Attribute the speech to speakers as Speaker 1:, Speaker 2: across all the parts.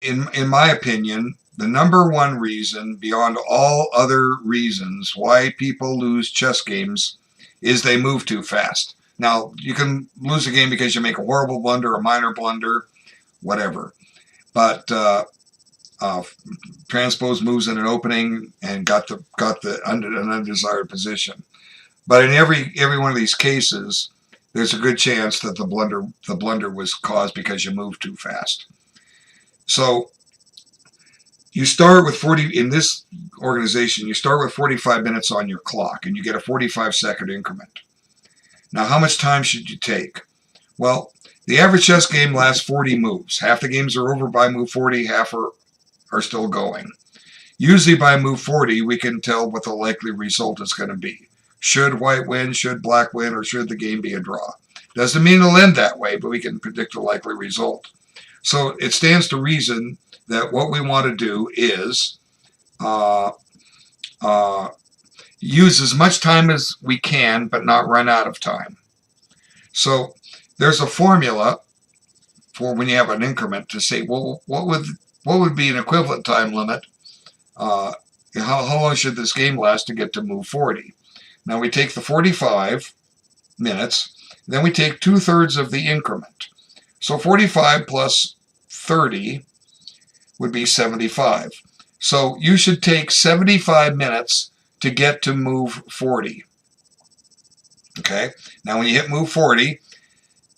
Speaker 1: in my opinion, the number one reason beyond all other reasons why people lose chess games is they move too fast. Now, you can lose a game because you make a horrible blunder, a minor blunder, whatever. But uh, transpose moves in an opening and got an undesired position. But in every one of these cases, there's a good chance that the blunder was caused because you moved too fast. So you start with 40 in this organization. You start with 45 minutes on your clock, and you get a 45-second increment. Now, how much time should you take? Well, the average chess game lasts 40 moves. Half the games are over by move 40, half are still going. Usually by move 40, we can tell what the likely result is going to be. Should white win, should black win, or should the game be a draw? Doesn't mean it'll end that way, but we can predict the likely result. So it stands to reason that what we want to do is uh, uh, use as much time as we can, but not run out of time. So there's a formula for when you have an increment to say, well, what would be an equivalent time limit? How long should this game last to get to move 40? Now we take the 45 minutes, then we take 2/3 of the increment. So 45 plus 30 would be 75. So you should take 75 minutes to get to move 40. Okay? Now when you hit move 40,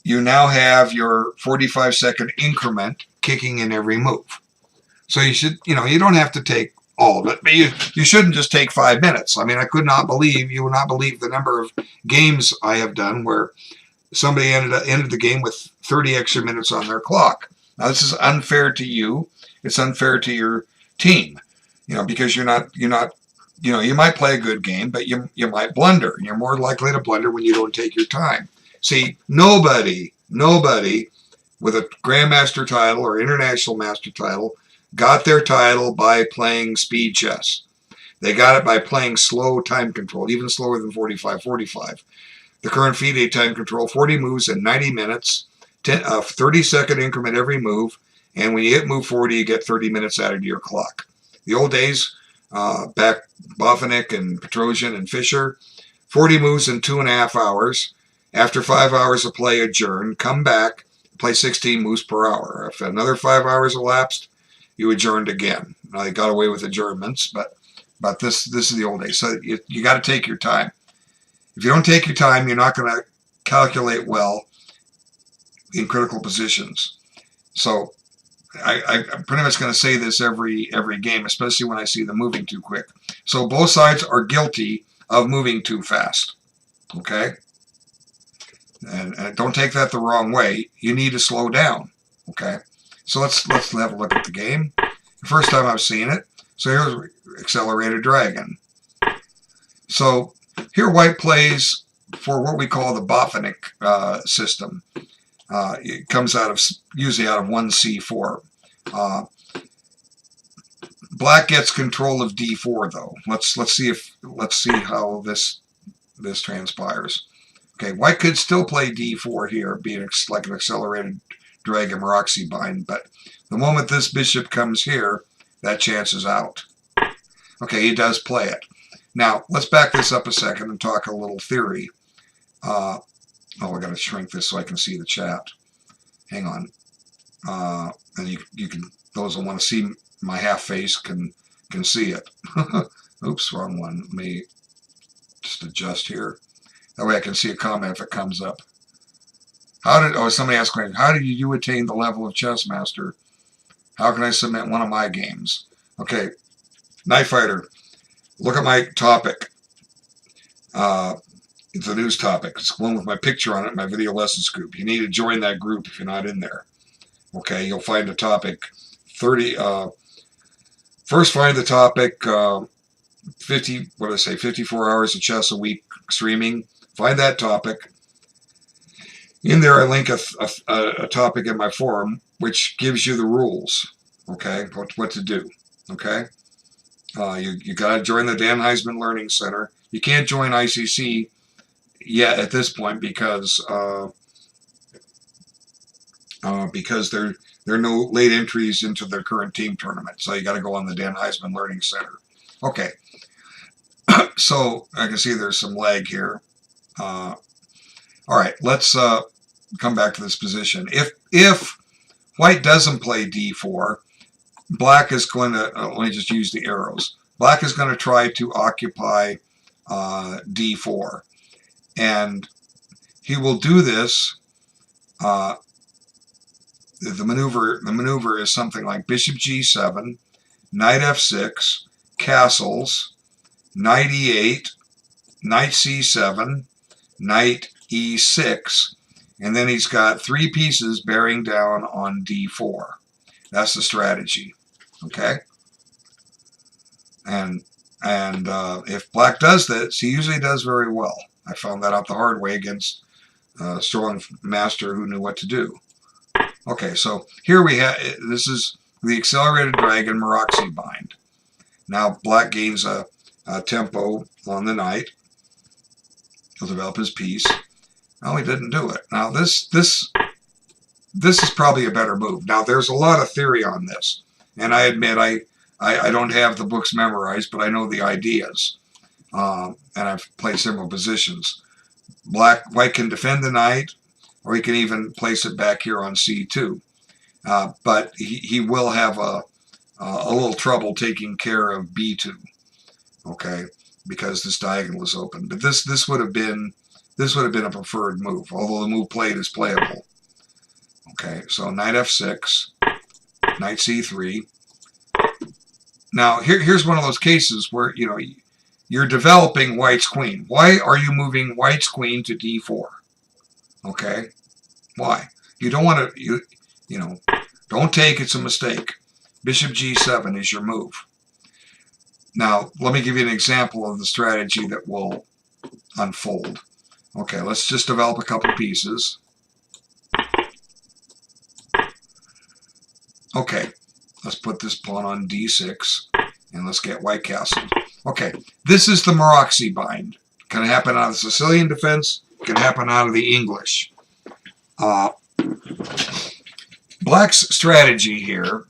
Speaker 1: you now have your 45-second increment kicking in every move. So you don't have to take all of it, but you shouldn't just take 5 minutes. I mean, you will not believe the number of games I have done where somebody ended the game with 30 extra minutes on their clock. Now, this is unfair to you. It's unfair to your team, because you might play a good game, but you might blunder. You're more likely to blunder when you don't take your time. See, nobody with a Grandmaster title or International Master title got their title by playing speed chess. They got it by playing slow time control, even slower than 45-45. The current FIDE time control, 40 moves in 90 minutes, 30-second increment every move, and when you hit move 40, you get 30 minutes added to your clock. The old days, back Botvinnik and Petrosian and Fischer, 40 moves in 2.5 hours. After 5 hours of play, adjourn, come back, play 16 moves per hour. If another 5 hours elapsed, you adjourned again. Now, they got away with adjournments, but this is the old days. So you got to take your time. If you don't take your time, you're not going to calculate well in critical positions. So I'm pretty much going to say this every game, especially when I see them moving too quick. So both sides are guilty of moving too fast. Okay? And don't take that the wrong way. You need to slow down. Okay? So let's have a look at the game. The first time I've seen it. So here's Accelerated Dragon. So here white plays for what we call the Botvinnik system. It comes usually out of 1c4. Black gets control of d4 though. Let's see how this transpires. Okay, white could still play d4 here, being like an Accelerated Dragon Maroczy-Bind, but the moment this bishop comes here, that chance is out. Okay, he does play it. Now, let's back this up a second and talk a little theory. I got to shrink this so I can see the chat. Hang on. And you can, those that want to see my half face can see it. Oops, wrong one. Let me just adjust here. That way I can see a comment if it comes up. Somebody asked me, how did you attain the level of chess master? How can I submit one of my games? Okay, Night Fighter, look at my topic. It's a news topic. It's one with my picture on it, my video lessons group. You need to join that group if you're not in there. Okay, you'll find the topic 30. First, find the topic 54 hours of chess a week streaming. Find that topic. In there, I link a topic in my forum which gives you the rules. Okay, what to do. Okay, you got to join the Dan Heisman Learning Center. You can't join ICC yet at this point because There are no late entries into their current team tournament, so you got to go on the Dan Heisman Learning Center. Okay, so I can see there's some lag here. All right, let's come back to this position. If white doesn't play d4, black is going to, let me just use the arrows. Black is going to try to occupy d4. And he will do this. The maneuver is something like bishop g7, knight f6, castles, knight e8, knight c7, knight e6, and then he's got 3 pieces bearing down on d4. That's the strategy. Okay? And if black does this, he usually does very well. I found that out the hard way against a strong master who knew what to do. Okay, so here we have, this is the Accelerated Dragon Maroczy bind. Now black gains a tempo on the knight. He'll develop his piece. No, he didn't do it. Now this is probably a better move. Now there's a lot of theory on this, and I admit I don't have the books memorized, but I know the ideas, and I've played several positions. White can defend the knight, or he can even place it back here on c2, but he will have a little trouble taking care of b2. Okay, because this diagonal is open. But this would have been a preferred move, although the move played is playable. Okay, so knight f6, knight c3. Now here's one of those cases where you're developing white's queen. Why are you moving white's queen to d4? Okay, why? You don't want to don't take, it's a mistake. Bishop g7 is your move. Now, let me give you an example of the strategy that will unfold. Okay, let's just develop a couple pieces. Okay, let's put this pawn on d6, and let's get white castled. Okay, this is the Maroczy bind. It can happen out of the Sicilian defense. It can happen out of the English. Black's strategy here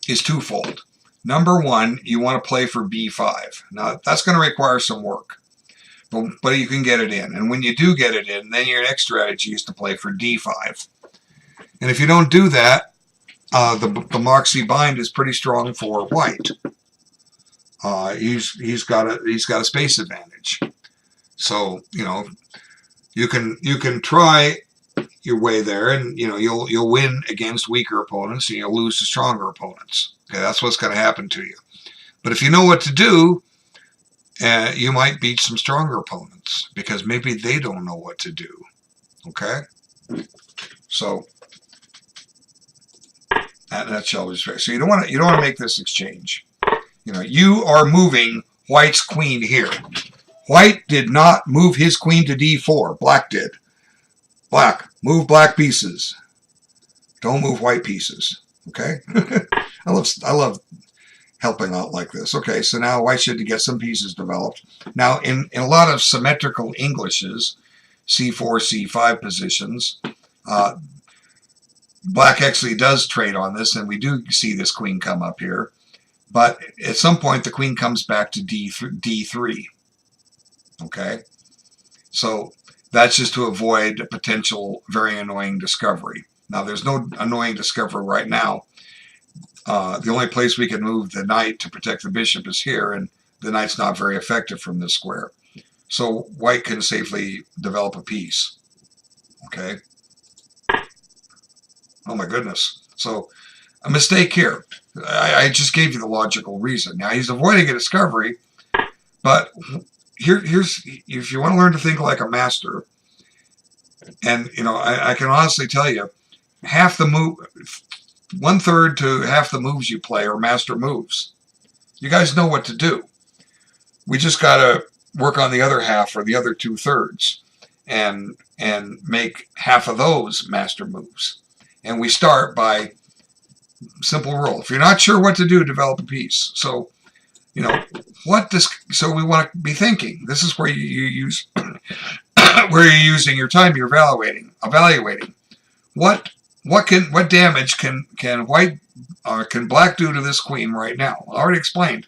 Speaker 1: is twofold. Number one, you want to play for b5. Now, that's going to require some work, but you can get it in. And when you do get it in, then your next strategy is to play for d5. And if you don't do that, the Maroczy bind is pretty strong for white. He's got a space advantage. So you can try your way there, and you'll win against weaker opponents, and you'll lose to stronger opponents. Okay, that's what's going to happen to you. But if you know what to do, you might beat some stronger opponents because maybe they don't know what to do. Okay, so that shall be fair. So you don't want to make this exchange. You are moving white's queen here. White did not move his queen to d4. Black did. Black, move black pieces. Don't move white pieces. Okay? I love helping out like this. Okay, so now white should get some pieces developed. Now, in a lot of symmetrical Englishes, c4, c5 positions, black actually does trade on this, and we do see this queen come up here. But at some point, the queen comes back to d3. Okay? So that's just to avoid a potential very annoying discovery. Now, there's no annoying discovery right now. The only place we can move the knight to protect the bishop is here, and the knight's not very effective from this square. So white can safely develop a piece. Okay? Oh my goodness. So a mistake here. I just gave you the logical reason. Now he's avoiding a discovery, but here's if you want to learn to think like a master, and I can honestly tell you, half the move, 1/3 to half the moves you play are master moves. You guys know what to do. We just got to work on the other half, or the other 2/3, and make half of those master moves. And we start by simple rule. If you're not sure what to do, develop a piece. So, so we want to be thinking. This is where you use, where you're using your time, you're evaluating. What what damage can white can black do to this queen right now? I already explained.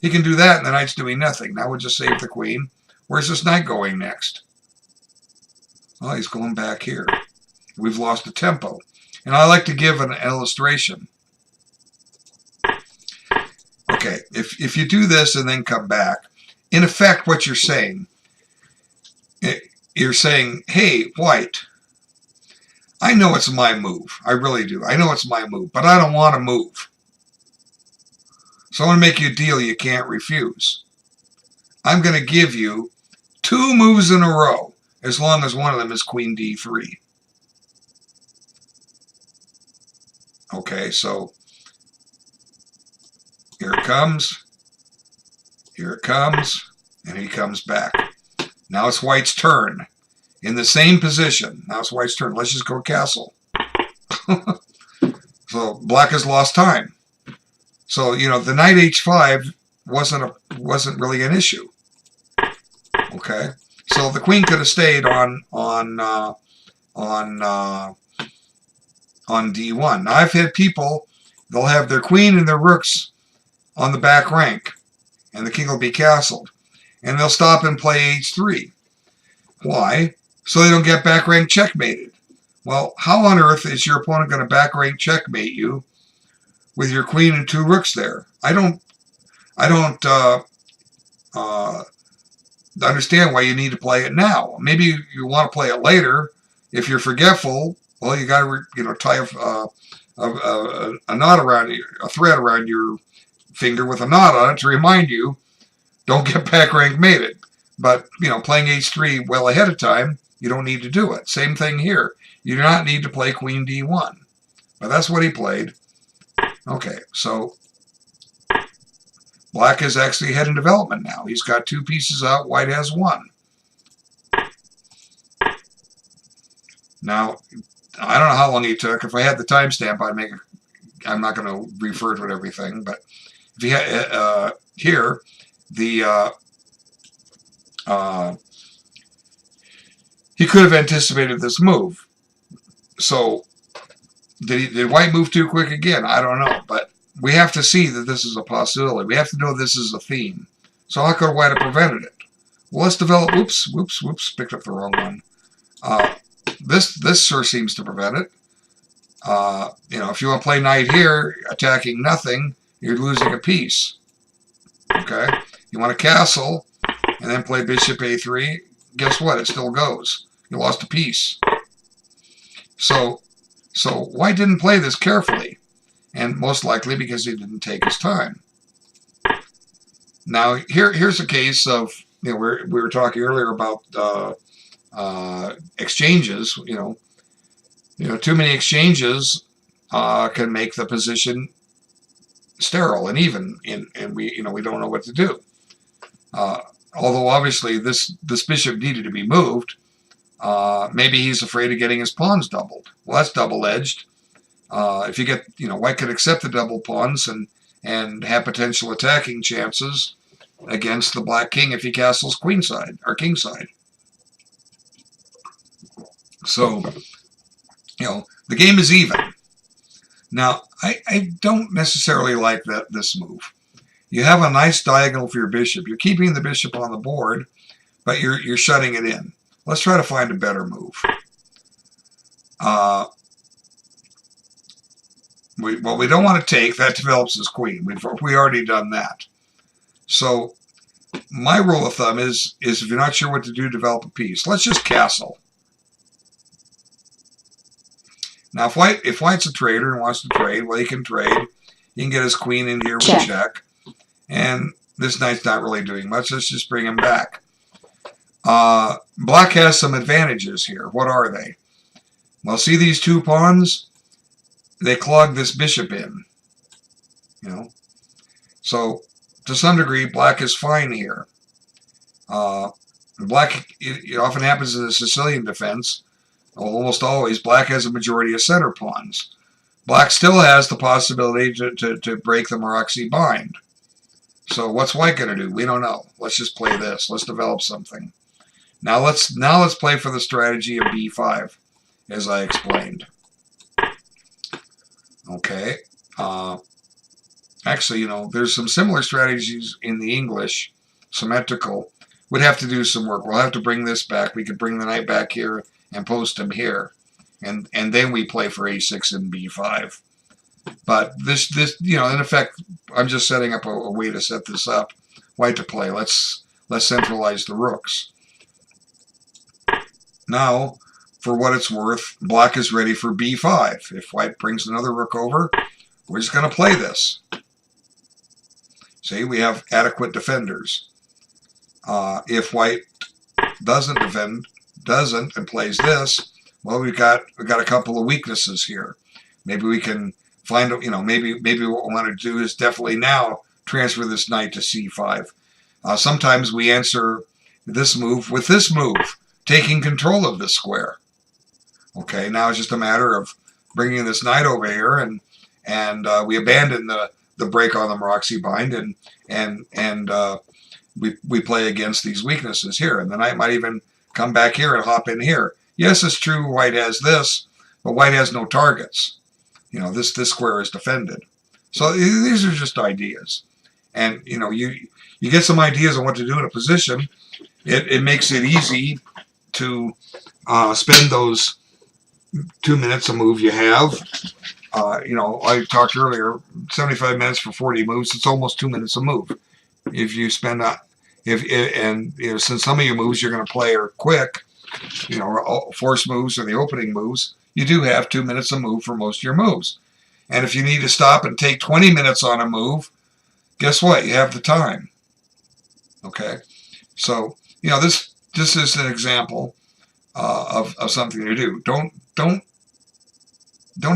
Speaker 1: He can do that, and the knight's doing nothing. Now we'll just save the queen. Where's this knight going next? Well, he's going back here. We've lost the tempo. And I like to give an illustration. Okay, if you do this and then come back, in effect what you're saying, hey, white, I know it's my move. I really do. I know it's my move, but I don't want to move. So I'm going to make you a deal you can't refuse. I'm going to give you 2 moves in a row, as long as one of them is queen d3. Okay, so here it comes, and he comes back. Now it's white's turn. In the same position. Now it's white's turn. Let's just go castle. So black has lost time. So, you know, the knight h5 wasn't really an issue. Okay, so the queen could have stayed on d1. Now I've had people, they'll have their queen and their rooks on the back rank, and the king will be castled, and they'll stop and play h3. Why? So they don't get back rank checkmated. Well, how on earth is your opponent going to back rank checkmate you with your queen and 2 rooks there? I don't understand why you need to play it now. Maybe you want to play it later. If you're forgetful, well, you got to tie a knot around a thread around your finger with a knot on it to remind you, don't get back rank mated. But playing h3 well ahead of time, you don't need to do it. Same thing here. You do not need to play queen d1. But that's what he played. Okay, so black is actually ahead in development now. He's got 2 pieces out. White has 1. Now, I don't know how long he took. If I had the timestamp, I'd make it. I'm not going to refer to it everything, but if he had here, the he could have anticipated this move. So did white move too quick again? I don't know, but we have to see that this is a possibility. We have to know this is a theme. So how could white have prevented it? Well, let's develop. Whoops! Picked up the wrong one. This sure seems to prevent it. If you want to play knight here, attacking nothing, you're losing a piece. Okay, you want to castle and then play bishop a3. Guess what? It still goes. You lost a piece. So white didn't play this carefully, and most likely because he didn't take his time. Now here's a case of we were talking earlier about exchanges. Too many exchanges can make the position sterile and even, and we don't know what to do. Although obviously this bishop needed to be moved. Maybe he's afraid of getting his pawns doubled. Well, that's double-edged. If you get, white could accept the double pawns and have potential attacking chances against the black king if he castles queenside or kingside. So, the game is even. Now, I don't necessarily like this move. You have a nice diagonal for your bishop. You're keeping the bishop on the board, but you're shutting it in. Let's try to find a better move. We don't want to take. That develops as queen. We already done that. So my rule of thumb is if you're not sure what to do, develop a piece. Let's just castle. Now, if white's a trader and wants to trade, well, he can trade. He can get his queen in here with a check. And this knight's not really doing much. Let's just bring him back. Black has some advantages here. What are they? Well, see these 2 pawns? They clog this bishop in. So, to some degree, black is fine here. Black, it often happens in the Sicilian defense. Almost always, black has a majority of center pawns. Black still has the possibility to break the Maroczy bind. So what's white going to do? We don't know. Let's just play this. Let's develop something. Now let's play for the strategy of b5, as I explained. Okay. Actually, there's some similar strategies in the English, symmetrical. Would have to do some work. We'll have to bring this back. We could bring the knight back here and post him here. And then we play for a6 and b5. But this in effect, I'm just setting up a way to set this up. White to play. Let's centralize the rooks. Now, for what it's worth, black is ready for b5. If white brings another rook over, we're just going to play this. See, we have adequate defenders. If white doesn't defend, and plays this, well, we've got a couple of weaknesses here. Maybe we can find, maybe what we want to do is definitely now transfer this knight to c5. Sometimes we answer this move with this move, taking control of this square. Okay, now it's just a matter of bringing this knight over here, and we abandon the break on the Maroczy bind, and we play against these weaknesses here. And the knight might even come back here and hop in here. Yes, it's true white has this, but white has no targets. This square is defended. So these are just ideas. And, you get some ideas on what to do in a position. It makes it easy to spend those 2 minutes a move you have. I talked earlier, 75 minutes for 40 moves. It's almost 2 minutes a move. If you spend since some of your moves you're going to play are quick, force moves or the opening moves, you do have 2 minutes a move for most of your moves. And if you need to stop and take 20 minutes on a move, guess what? You have the time. Okay, so this is an example of something to do. Don't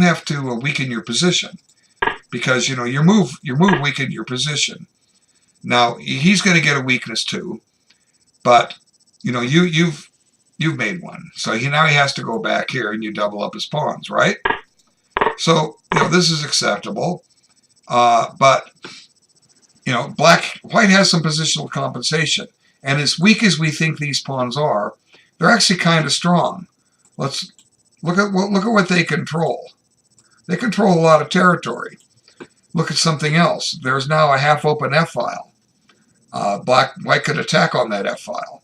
Speaker 1: have to weaken your position, because your move weakened your position. Now he's going to get a weakness too, but you've made one. So now he has to go back here, and you double up his pawns, right? So this is acceptable, but white has some positional compensation, and as weak as we think these pawns are, they're actually kind of strong. Let's look at what they control. They control a lot of territory. Look at something else. There's now a half-open f-file. White could attack on that f-file.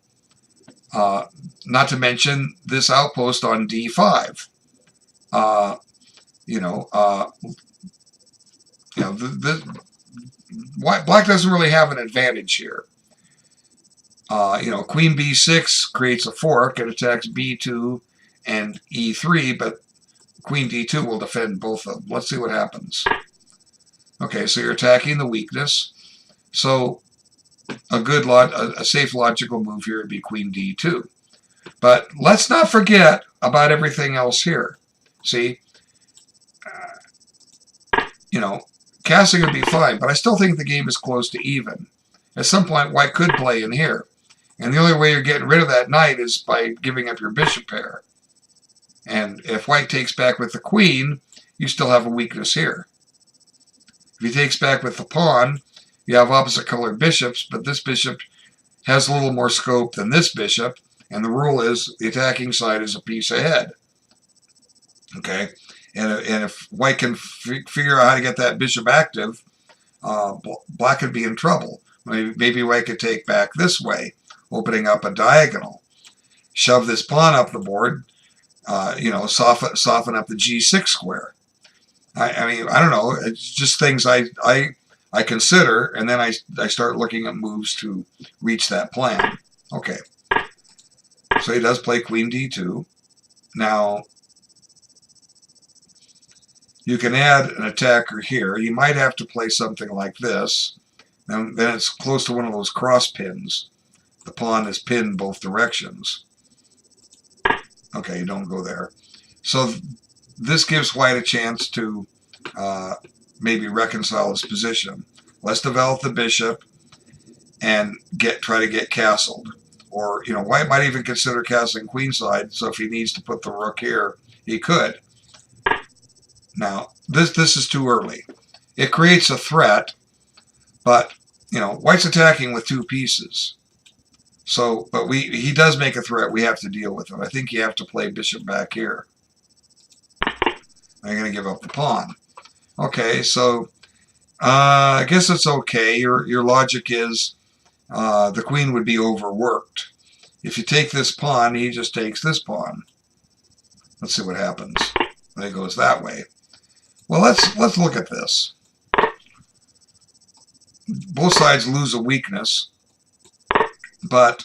Speaker 1: Not to mention this outpost on d5. Black doesn't really have an advantage here. Queen b6 creates a fork. It attacks b2 and e3, but queen d2 will defend both of them. Let's see what happens. Okay, so you're attacking the weakness. So a safe logical move here would be queen d2. But let's not forget about everything else here. See, castling would be fine, but I still think the game is close to even. At some point, white could play in here. And the only way you're getting rid of that knight is by giving up your bishop pair. And if white takes back with the queen, you still have a weakness here. If he takes back with the pawn, you have opposite colored bishops, but this bishop has a little more scope than this bishop, and the rule is the attacking side is a piece ahead. Okay? And if white can figure out how to get that bishop active, black could be in trouble. Maybe white could take back this way, opening up a diagonal. Shove this pawn up the board, soften up the g6 square. I don't know. It's just things I consider, and then I start looking at moves to reach that plan. Okay. So he does play queen d2. Now, you can add an attacker here. You might have to play something like this. Then it's close to one of those cross pins. The pawn is pinned both directions. Okay, don't go there. So this gives white a chance to maybe reconcile his position. Let's develop the bishop and try to get castled. Or, white might even consider castling queenside, so if he needs to put the rook here, he could. Now, this is too early. It creates a threat, but, white's attacking with two pieces. So, but he does make a threat. We have to deal with it. I think you have to play bishop back here. I'm going to give up the pawn. Okay, so I guess it's okay. Your logic is the queen would be overworked. If you take this pawn, he just takes this pawn. Let's see what happens. It goes that way. Well, let's look at this. Both sides lose a weakness, but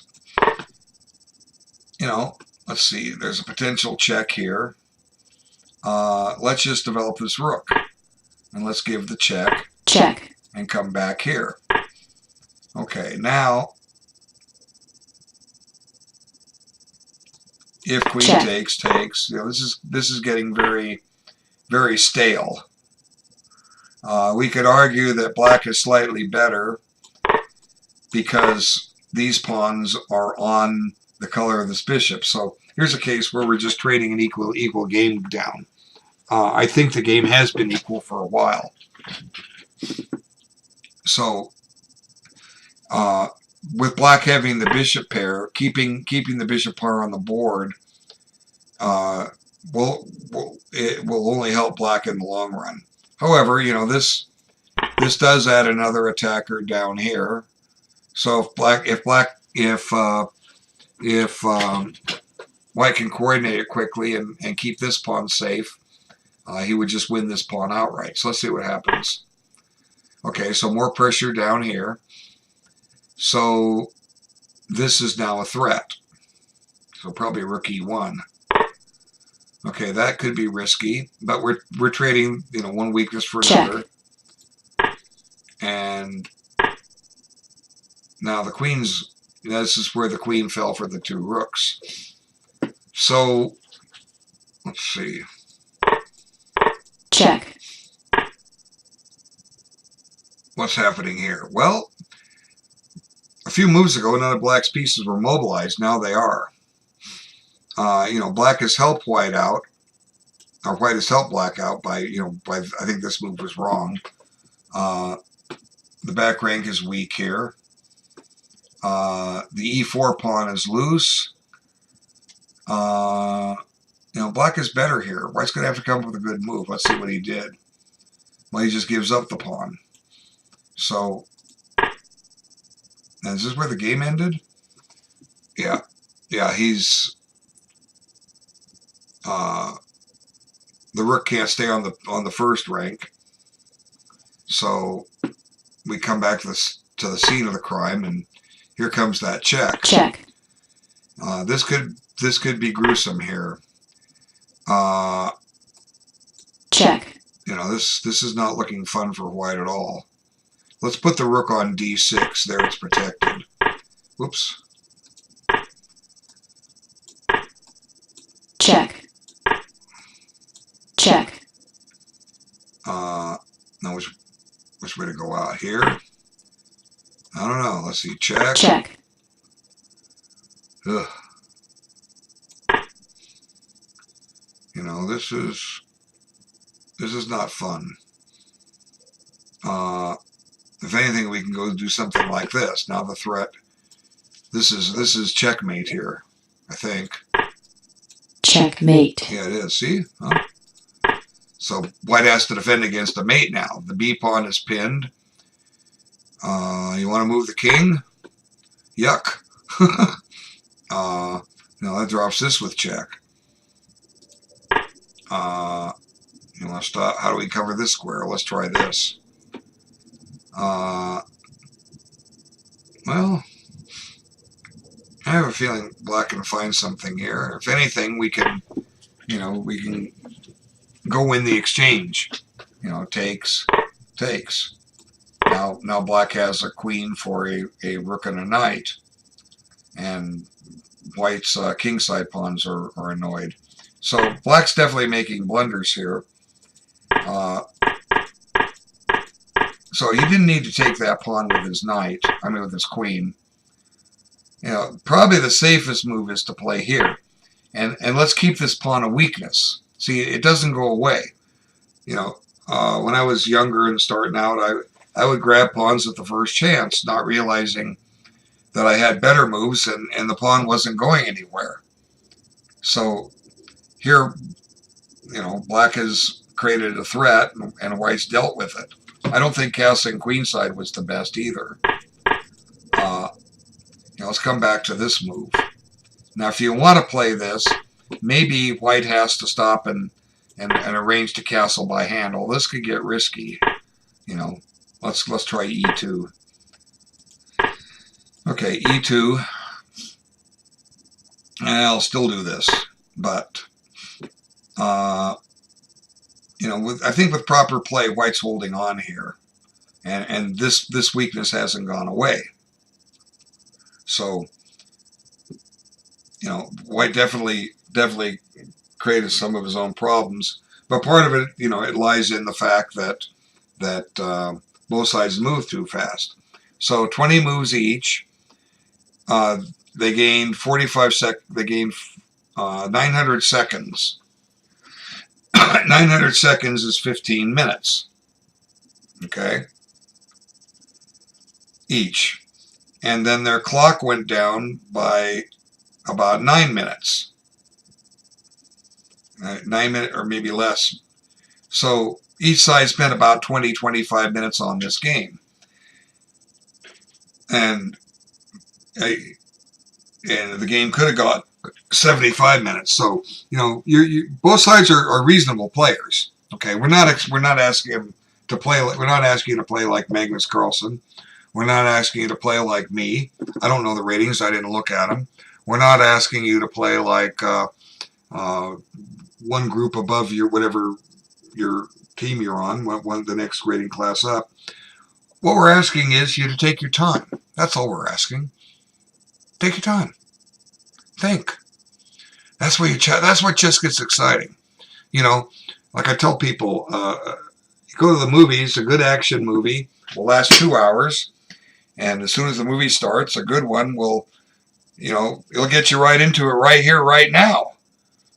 Speaker 1: you know, let's see. There's a potential check here. Let's just develop this rook, and let's give the check.
Speaker 2: Check.
Speaker 1: And come back here. Okay, now if queen
Speaker 2: check.
Speaker 1: takes. You know, this is getting very, very stale. We could argue that black is slightly better because these pawns are on the color of this bishop. So here's a case where we're just trading an equal game down. I think the game has been equal for a while. So with black having the bishop pair, keeping the bishop pair on the board, it will only help black in the long run. However, you know, this does add another attacker down here. So if white can coordinate it quickly and keep this pawn safe, he would just win this pawn outright. So let's see what happens. Okay, so more pressure down here. So this is now a threat. So probably rook e1. Okay, that could be risky, but we're trading, you know, one weakness for another.
Speaker 2: Check.
Speaker 1: And now the queen's, this is where the queen fell for the two rooks. So let's see.
Speaker 2: Check.
Speaker 1: What's happening here? Well, a few moves ago, none of black's pieces were mobilized. Now they are. You know, black has helped white out, or white has helped black out by, you know, I think this move was wrong. The back rank is weak here. The e4 pawn is loose. You know, black is better here. White's going to have to come up with a good move. Let's see what he did. Well, he just gives up the pawn. So, is this where the game ended? Yeah. Yeah, he's... the rook can't stay on the first rank. So, we come back to the scene of the crime, and here comes that check.
Speaker 2: Check.
Speaker 1: This could be gruesome here.
Speaker 2: Check.
Speaker 1: You know, this is not looking fun for white at all. Let's put the rook on d6. There, it's protected. Whoops.
Speaker 2: Check. Check.
Speaker 1: Now which way to go out here? I don't know. Let's see. Check.
Speaker 2: Check.
Speaker 1: Ugh. You know, this is not fun. If anything, we can go do something like this. Now the threat. This is checkmate here, I think.
Speaker 2: Checkmate.
Speaker 1: Yeah, it is. See? Huh? So white has to defend against a mate now. The b pawn is pinned. You want to move the king? Yuck. No, that drops this with check. You want to stop? How do we cover this square? Let's try this. Well, I have a feeling black can find something here. If anything, we can, you know, we can go win the exchange. You know, takes. Now black has a queen for a rook and a knight, and white's kingside pawns are annoyed. So black's definitely making blunders here. So he didn't need to take that pawn with his knight. I mean, with his queen. You know, probably the safest move is to play here, and let's keep this pawn a weakness. See, it doesn't go away. You know, when I was younger and starting out, I would grab pawns at the first chance, not realizing that I had better moves and the pawn wasn't going anywhere. So here, you know, black has created a threat, and whites dealt with it. I don't think castling queenside was the best either. Let's come back to this move. Now, if you want to play this, maybe white has to stop and arrange to castle by hand. Well, this could get risky. Let's try e2. Okay, e2. And I'll still do this, but I think with proper play, white's holding on here, and this weakness hasn't gone away. So, white definitely created some of his own problems, but part of it, it lies in the fact that both sides move too fast. So 20 moves each. They gained 45 They gained 900 seconds. 900 seconds is 15 minutes. Okay. Each. And then their clock went down by about 9 minutes. 9 minutes or maybe less. So each side spent about 20-25 minutes on this game. And the game could have got 75 minutes. So, both sides are reasonable players. Okay, we're not asking him to play. We're not asking you to play like Magnus Carlsen. We're not asking you to play like me. I don't know the ratings. I didn't look at them. We're not asking you to play like one group above whatever your team you're on, the next rating class up. What we're asking is you to take your time. That's all we're asking. Take your time. Think. That's where chess gets exciting. Like I tell people, you go to the movies, a good action movie will last 2 hours. And as soon as the movie starts, a good one will, it'll get you right into it right here, right now.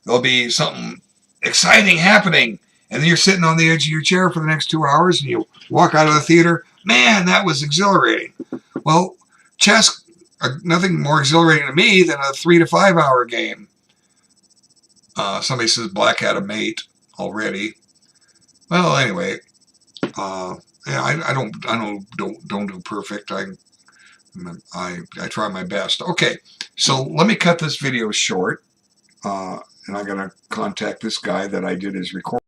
Speaker 1: There'll be something exciting happening. And then you're sitting on the edge of your chair for the next 2 hours and you walk out of the theater. Man, that was exhilarating. Well, chess, nothing more exhilarating to me than a 3 to 5 hour game. Somebody says Black had a mate already. Well, anyway, I don't do perfect. I try my best. Okay, so let me cut this video short, and I'm gonna contact this guy that I did his recording.